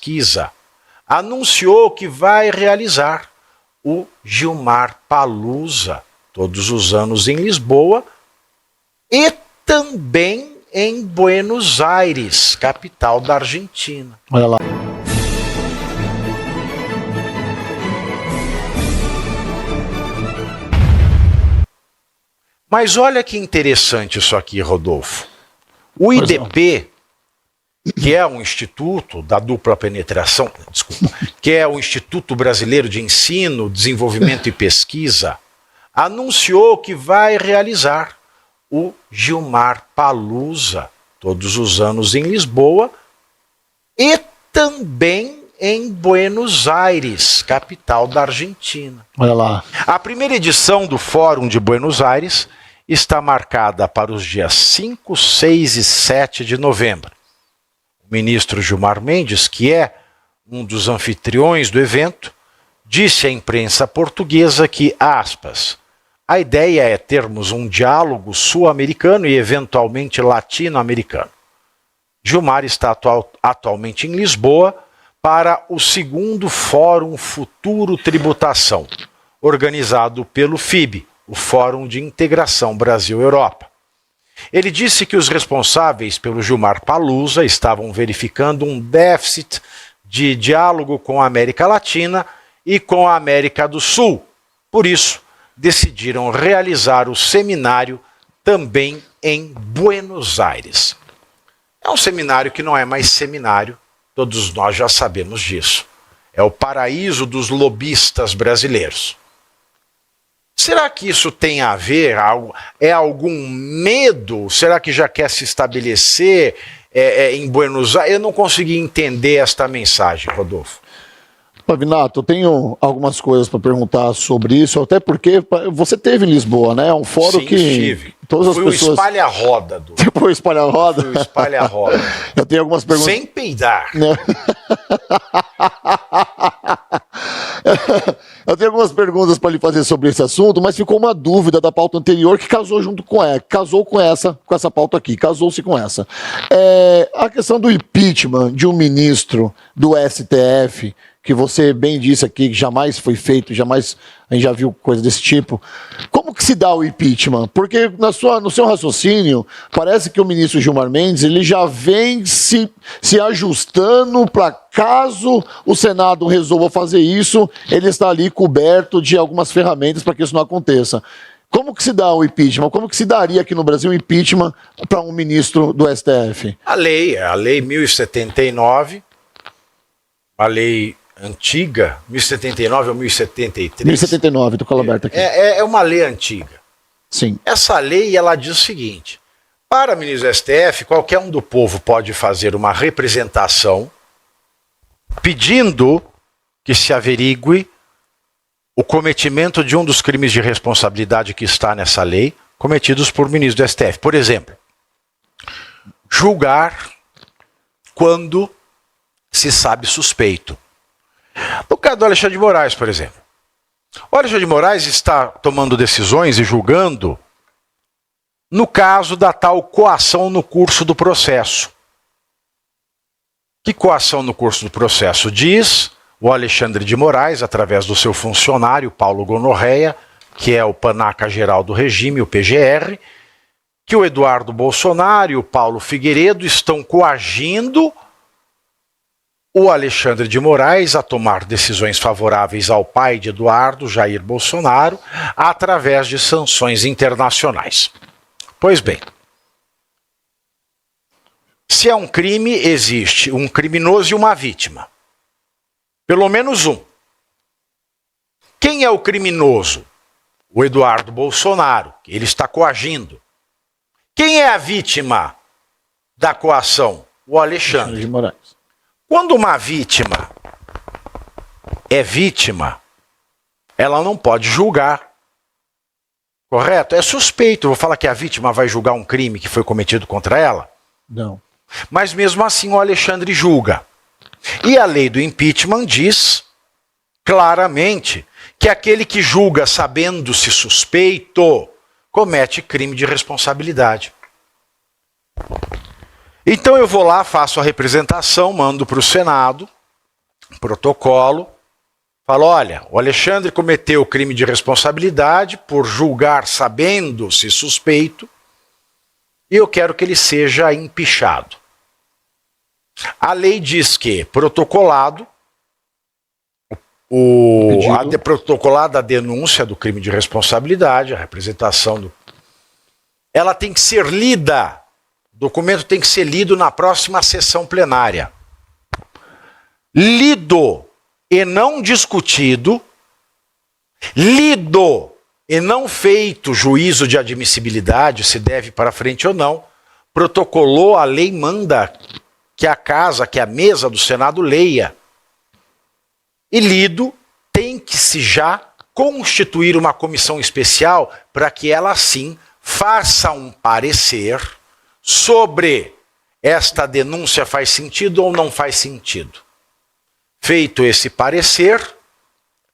Pesquisa anunciou que vai realizar o Gilmar Palooza todos os anos em Lisboa e também em Buenos Aires, capital da Argentina. Olha lá. Mas olha que interessante isso aqui, Rodolfo. O IDP, que é um instituto da dupla penetração, que é o Instituto Brasileiro de Ensino, Desenvolvimento e Pesquisa, anunciou que vai realizar o Gilmar Palooza todos os anos em Lisboa e também em Buenos Aires, capital da Argentina. Olha lá. A primeira edição do Fórum de Buenos Aires está marcada para os dias 5, 6 e 7 de novembro. O ministro Gilmar Mendes, que é um dos anfitriões do evento, disse à imprensa portuguesa que, aspas, a ideia é termos um diálogo sul-americano e eventualmente latino-americano. Gilmar está atualmente em Lisboa para o segundo Fórum Futuro Tributação, organizado pelo FIB, o Fórum de Integração Brasil-Europa. Ele disse que os responsáveis pelo Gilmar Palooza estavam verificando um déficit de diálogo com a América Latina e com a América do Sul. Por isso, decidiram realizar o seminário também em Buenos Aires. É um seminário que não é mais seminário, todos nós já sabemos disso. É o paraíso dos lobistas brasileiros. Será que isso tem a ver? É algum medo? Será que já quer se estabelecer em Buenos Aires? Eu não consegui entender esta mensagem, Rodolfo. Pavinato, eu tenho algumas coisas para perguntar sobre isso, até porque você teve em Lisboa, né? É um fórum. Sim, que estive. Todas as pessoas... Foi o espalha-roda. Você foi o espalha-roda? Foi o espalha-roda. Eu tenho algumas perguntas. Sem peidar. Eu tenho algumas perguntas para lhe fazer sobre esse assunto, mas ficou uma dúvida da pauta anterior que casou junto com ela, casou com essa pauta aqui, casou-se com essa. A questão do impeachment de um ministro do STF, que você bem disse aqui que jamais foi feito, jamais a gente já viu coisa desse tipo. Como que se dá o impeachment? Porque no seu raciocínio, parece que o ministro Gilmar Mendes ele já vem se ajustando para caso o Senado resolva fazer isso, ele está ali coberto de algumas ferramentas para que isso não aconteça. Como que se dá o impeachment? Como que se daria aqui no Brasil o impeachment para um ministro do STF? A lei 1079, a lei antiga, 1079 ou 1073? 1079, estou com ela aberta aqui. É uma lei antiga. Sim. Essa lei, ela diz o seguinte, para ministro do STF, qualquer um do povo pode fazer uma representação pedindo que se averigue o cometimento de um dos crimes de responsabilidade que está nessa lei, cometidos por ministro do STF. Por exemplo, julgar quando se sabe suspeito. No caso do Alexandre de Moraes, por exemplo. O Alexandre de Moraes está tomando decisões e julgando no caso da tal coação no curso do processo. Que coação no curso do processo? Diz o Alexandre de Moraes, através do seu funcionário, Paulo Gonorreia, que é o panaca geral do regime, o PGR, que o Eduardo Bolsonaro e o Paulo Figueiredo estão coagindo o Alexandre de Moraes a tomar decisões favoráveis ao pai de Eduardo, Jair Bolsonaro, através de sanções internacionais. Pois bem, se é um crime, existe um criminoso e uma vítima. Pelo menos um. Quem é o criminoso? O Eduardo Bolsonaro, que ele está coagindo. Quem é a vítima da coação? O Alexandre de Moraes. Quando uma vítima é vítima, ela não pode julgar. Correto? É suspeito. Eu vou falar que a vítima vai julgar um crime que foi cometido contra ela? Não. Mas mesmo assim o Alexandre julga. E a lei do impeachment diz claramente que aquele que julga sabendo-se suspeito comete crime de responsabilidade. Então eu vou lá, faço a representação, mando para o Senado, protocolo, fala, olha, o Alexandre cometeu crime de responsabilidade por julgar sabendo-se suspeito e eu quero que ele seja empichado. A lei diz que, protocolado, protocolada a denúncia do crime de responsabilidade, a representação ela tem que ser lida, o documento tem que ser lido na próxima sessão plenária. Lido e não discutido, lido e não feito juízo de admissibilidade, se deve para frente ou não, protocolou, a lei manda que a mesa do Senado leia. E lido, tem que se já constituir uma comissão especial para que ela, sim, faça um parecer sobre esta denúncia faz sentido ou não faz sentido. Feito esse parecer,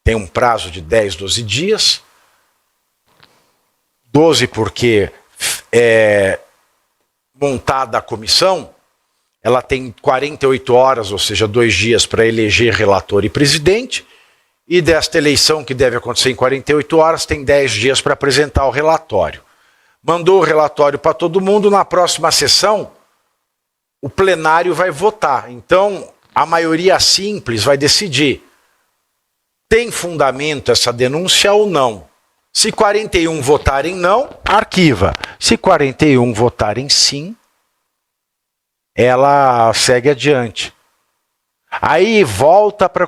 tem um prazo de 10, 12 dias, 12 porque montada a comissão, ela tem 48 horas, ou seja, 2 dias para eleger relator e presidente, e desta eleição, que deve acontecer em 48 horas, tem 10 dias para apresentar o relatório. Mandou o relatório para todo mundo, na próxima sessão, o plenário vai votar. Então, a maioria simples vai decidir, tem fundamento essa denúncia ou não. Se 41 votarem não, arquiva. Se 41 votarem sim, ela segue adiante. Aí volta para a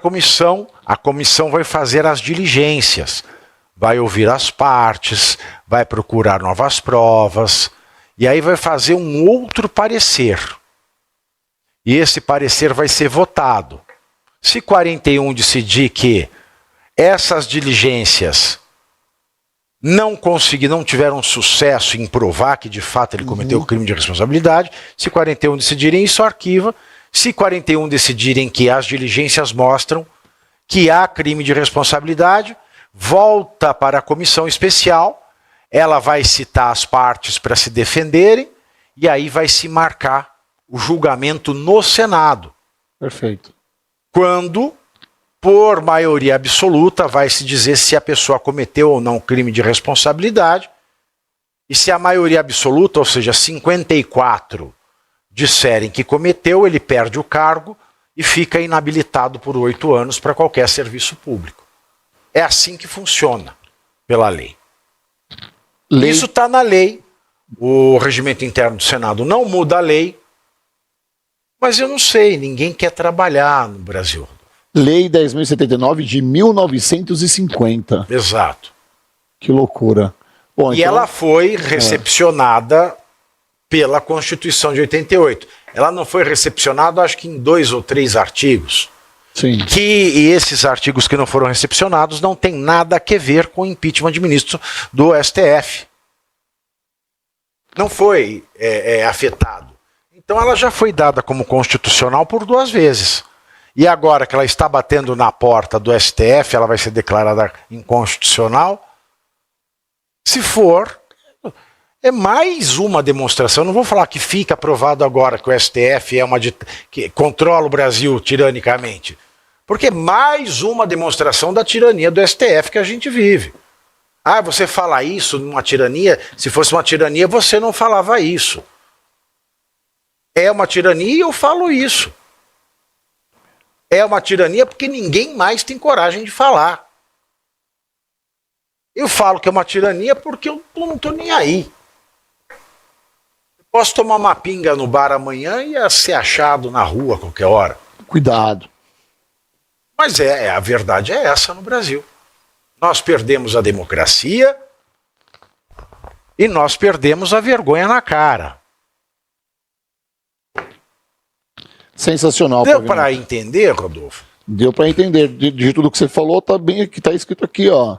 comissão vai fazer as diligências, vai ouvir as partes, vai procurar novas provas, e aí vai fazer um outro parecer. E esse parecer vai ser votado. Se 41 decidir que essas diligências não tiveram sucesso em provar que de fato ele cometeu o crime de responsabilidade, se 41 decidirem isso, arquiva. Se 41 decidirem que as diligências mostram que há crime de responsabilidade, volta para a comissão especial, ela vai citar as partes para se defenderem, e aí vai se marcar o julgamento no Senado. Perfeito. Quando, por maioria absoluta, vai se dizer se a pessoa cometeu ou não crime de responsabilidade, e se a maioria absoluta, ou seja, 54, disserem que cometeu, ele perde o cargo e fica inabilitado por 8 anos para qualquer serviço público. É assim que funciona pela lei. Isso está na lei. O regimento interno do Senado não muda a lei. Mas eu não sei, ninguém quer trabalhar no Brasil. Lei 10.079 de 1950. Exato. Que loucura. Bom, e então, ela foi recepcionada pela Constituição de 88. Ela não foi recepcionada, acho que em 2 ou 3 artigos. Sim. E esses artigos que não foram recepcionados não tem nada a ver com o impeachment de ministro do STF. Não foi afetado. Então ela já foi dada como constitucional por 2 vezes. E agora que ela está batendo na porta do STF, ela vai ser declarada inconstitucional. Se for, é mais uma demonstração. Não vou falar que fica aprovado agora que o STF que controla o Brasil tiranicamente. Porque é mais uma demonstração da tirania do STF que a gente vive. Ah, você fala isso numa tirania? Se fosse uma tirania, você não falava isso. É uma tirania e eu falo isso. É uma tirania porque ninguém mais tem coragem de falar. Eu falo que é uma tirania porque eu não estou nem aí. Eu posso tomar uma pinga no bar amanhã e ser achado na rua a qualquer hora. Cuidado. Mas a verdade é essa no Brasil. Nós perdemos a democracia e nós perdemos a vergonha na cara. Sensacional. Deu para entender, Rodolfo? Deu para entender. De tudo que você falou, tá bem aqui, tá escrito aqui, ó.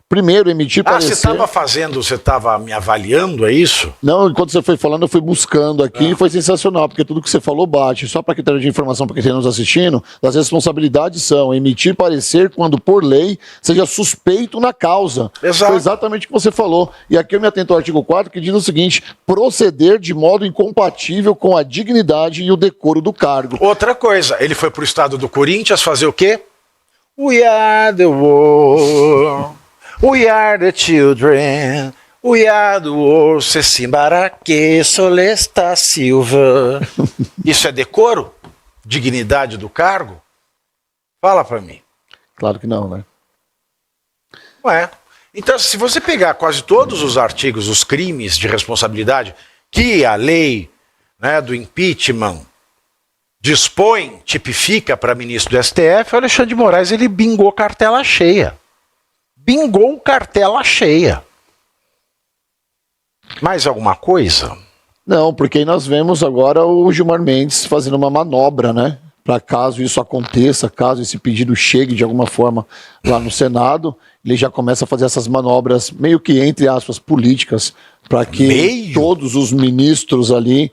Primeiro, emitir parecer... Você estava me avaliando, é isso? Não, enquanto você foi falando, eu fui buscando aqui e foi sensacional, porque tudo que você falou bate. Só para critério de informação para quem está nos assistindo, as responsabilidades são emitir parecer quando, por lei, seja suspeito na causa. Exato. Foi exatamente o que você falou. E aqui eu me atento ao artigo 4, que diz o seguinte: proceder de modo incompatível com a dignidade e o decoro do cargo. Outra coisa, ele foi pro estado do Corinthians fazer o quê? We are the world. We are the children, we are the world, Cecimbaraque, Solesta Silva. Isso é decoro? Dignidade do cargo? Fala pra mim. Claro que não, né? Não é. Então, se você pegar quase todos os artigos, os crimes de responsabilidade que a lei, né, do impeachment dispõe, tipifica para ministro do STF, o Alexandre de Moraes, ele bingou cartela cheia. Bingou cartela cheia. Mais alguma coisa? Não, porque aí nós vemos agora o Gilmar Mendes fazendo uma manobra, né? Para caso isso aconteça, caso esse pedido chegue de alguma forma lá no Senado, ele já começa a fazer essas manobras meio que, entre aspas, políticas, para que todos os ministros ali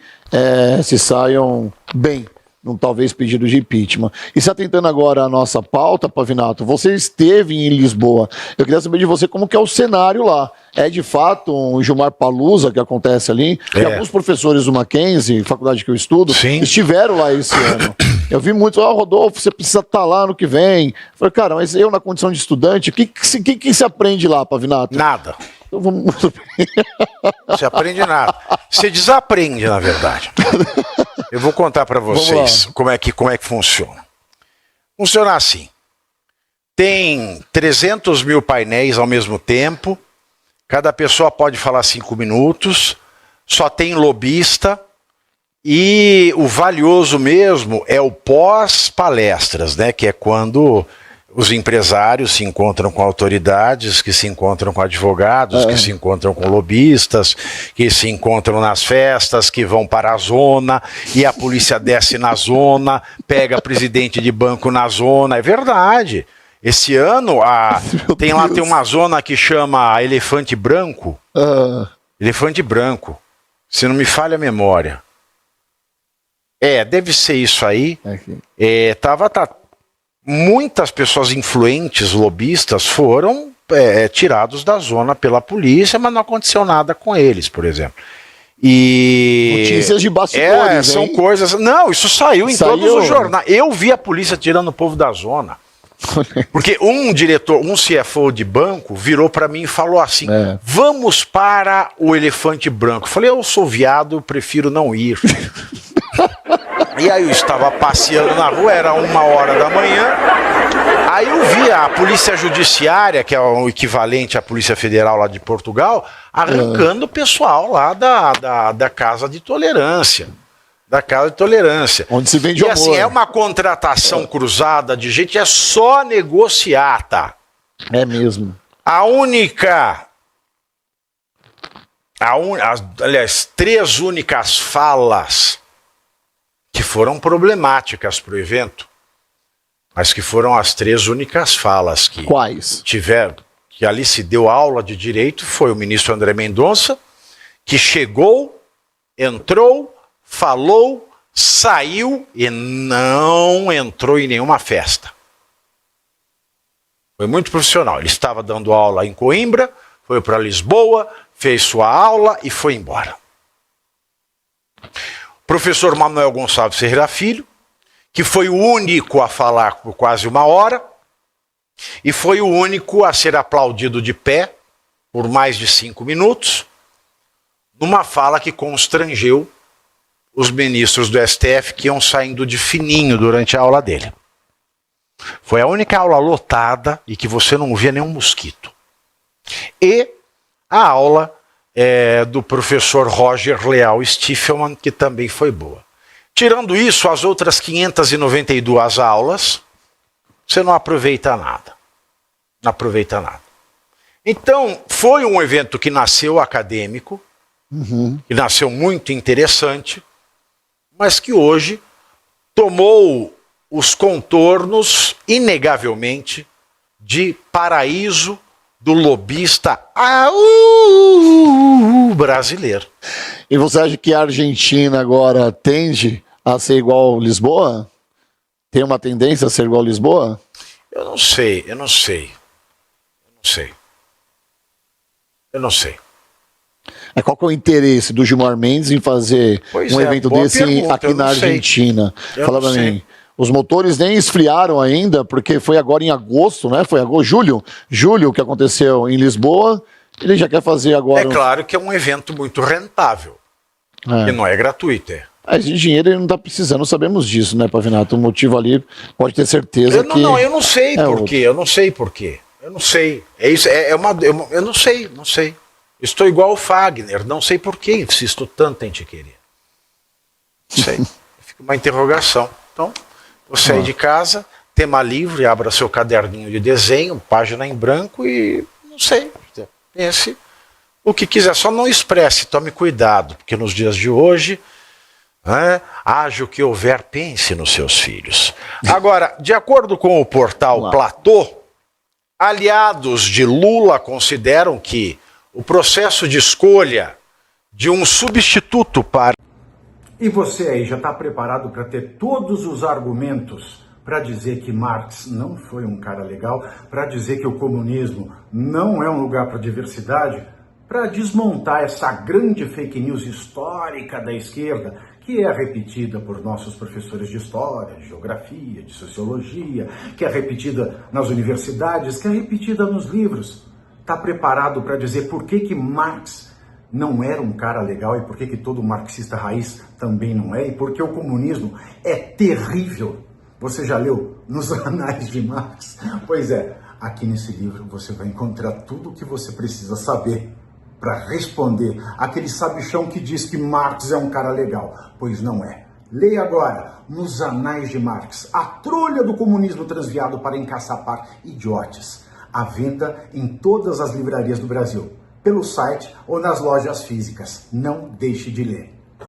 se saiam bem num talvez pedido de impeachment. E se atentando agora à nossa pauta, Pavinato, você esteve em Lisboa. Eu queria saber de você como que é o cenário lá. É de fato um Gilmar Palusa que acontece ali? E alguns professores do Mackenzie, faculdade que eu estudo, estiveram lá esse ano. Eu vi muito, Rodolfo, você precisa estar lá no que vem. Eu falei, cara, mas eu na condição de estudante, o que se aprende lá, Pavinato? Nada. Então vamos... Você aprende nada. Você desaprende, na verdade. Eu vou contar para vocês como é que funciona. Funciona assim. Tem 300 mil painéis ao mesmo tempo. Cada pessoa pode falar 5 minutos. Só tem lobista. E o valioso mesmo é o pós-palestras, né? Que é quando os empresários se encontram com autoridades, que se encontram com advogados, que se encontram com lobistas, que se encontram nas festas, que vão para a zona, e a polícia desce na zona, pega presidente de banco na zona. É verdade. Esse ano tem uma zona que chama Elefante Branco. Elefante Branco. Se não me falha a memória. Deve ser isso aí. Muitas pessoas influentes, lobistas, foram tirados da zona pela polícia, mas não aconteceu nada com eles, por exemplo. Notícias de bastidores, são coisas... Não, isso saiu em todos os jornais. Eu vi a polícia tirando o povo da zona. Porque um diretor, um CFO de banco, virou para mim e falou assim, vamos para o Elefante Branco. Eu falei, eu sou viado, prefiro não ir. E aí eu estava passeando na rua, era 1h da manhã, aí eu vi a polícia judiciária, que é o equivalente à Polícia Federal lá de Portugal, arrancando o pessoal lá da Casa de Tolerância. Da Casa de Tolerância. Onde se vende amor. E assim, é uma contratação cruzada de gente, é só negociata. É mesmo. Aliás, 3 únicas falas que foram problemáticas para o evento, mas que foram as 3 únicas falas que tiveram, que ali se deu aula de direito, foi o ministro André Mendonça, que chegou, entrou, falou, saiu e não entrou em nenhuma festa. Foi muito profissional. Ele estava dando aula em Coimbra, foi para Lisboa, fez sua aula e foi embora. Professor Manuel Gonçalves Ferreira Filho, que foi o único a falar por quase 1h e foi o único a ser aplaudido de pé por mais de 5 minutos, numa fala que constrangeu os ministros do STF que iam saindo de fininho durante a aula dele. Foi a única aula lotada e que você não via nenhum mosquito. E a aula do professor Roger Leal Stiffelman, que também foi boa. Tirando isso, as outras 592 aulas, você não aproveita nada. Não aproveita nada. Então, foi um evento que nasceu acadêmico, que nasceu muito interessante, mas que hoje tomou os contornos, inegavelmente, de paraíso do lobista brasileiro. E você acha que a Argentina agora tende a ser igual Lisboa? Tem uma tendência a ser igual Lisboa? Eu não sei. Qual que é o interesse do Gilmar Mendes em fazer um evento desse aqui na Argentina? Fala pra mim. Os motores nem esfriaram ainda, porque foi agora em agosto, né? Foi agora, julho que aconteceu em Lisboa. Ele já quer fazer agora. É claro que é um evento muito rentável. Que não é gratuito, Esse dinheiro ele não está precisando, sabemos disso, né, Pavinato? O motivo ali pode ter certeza que... Eu não sei por quê, eu não sei por quê. Eu não sei. Eu não sei. Estou igual o Fagner, não sei por que insisto tanto em te querer. Não sei. Fica uma interrogação. Então, você aí de casa, tema livre, abra seu caderninho de desenho, página em branco e, não sei, pense o que quiser. Só não expresse, tome cuidado, porque nos dias de hoje, haja o que houver, pense nos seus filhos. Agora, de acordo com o portal Platô, aliados de Lula consideram que o processo de escolha de um substituto para... E você aí já está preparado para ter todos os argumentos para dizer que Marx não foi um cara legal, para dizer que o comunismo não é um lugar para diversidade, para desmontar essa grande fake news histórica da esquerda, que é repetida por nossos professores de história, de geografia, de sociologia, que é repetida nas universidades, que é repetida nos livros. Está preparado para dizer por que Marx não era um cara legal e por que todo marxista raiz também não é, e porque o comunismo é terrível. Você já leu nos Anais de Marx? Pois é, aqui nesse livro você vai encontrar tudo o que você precisa saber para responder aquele sabichão que diz que Marx é um cara legal, pois não é. Leia agora, nos Anais de Marx, a trolha do comunismo transviado para encaçapar idiotes. À venda em todas as livrarias do Brasil, pelo site ou nas lojas físicas. Não deixe de ler.